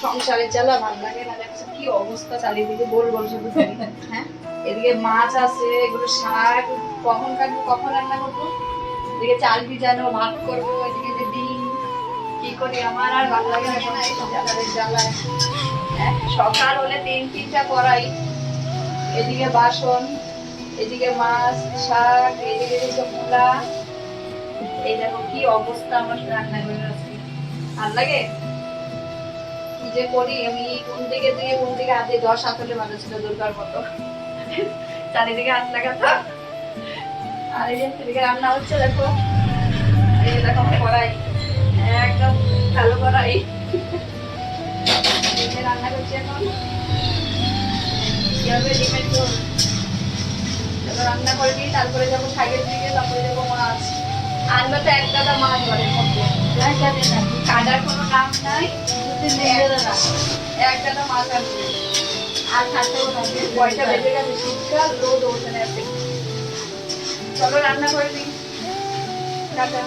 সংসারের জ্বালা ভালো লাগে না, দেখছো কি অবস্থা চারিদিকে, গোল গোল শুধু থাকি। হ্যাঁ, এদিকে মাছ আছে, এগুলো শাক কখন কাটবো, কখন রান্না করবো, এদিকে চাল ভিজানো, ভাত করবো, এদিকে যে ডিম, কি করি আমার আর ভালো লাগে না সংসারের জ্বালায়। হ্যাঁ, সকাল হলে তিনটা কড়াই, এদিকে বাসন, এদিকে মাছ, শাক, এদিকে মূলা, এই দেখো কি অবস্থা আমার রান্না করে আজকে। ভাল লাগে কি যে করি আমি, কোন দিকে দিয়ে কোন দিকে হাতে 10 হাত হলে ভালো ছিল, দুর্গার মতো চারিদিকে হাত লাগাতো। আর এই যে এদিকে রান্না হচ্ছে দেখো, এই যে দেখো আমার কড়াই, একদম কালো কড়াই, এই যে রান্না করছি এখন। কি হবে ডিমের ঝোল, রান্না করে নিই, তারপরে যাবো শাকের দিকে, তারপরে যাবো মাছ আনবে। তো এক গাদা মাছ ঘরের মধ্যে, কাটার কোনো নাম নাই, এক গাদা মাছ আনবে। আর থাকতেও থাকবে, কয়টা বেজে গেছে, শীতকাল, রোদ ওঠে না। চলো রান্না করে দিই, টাটা।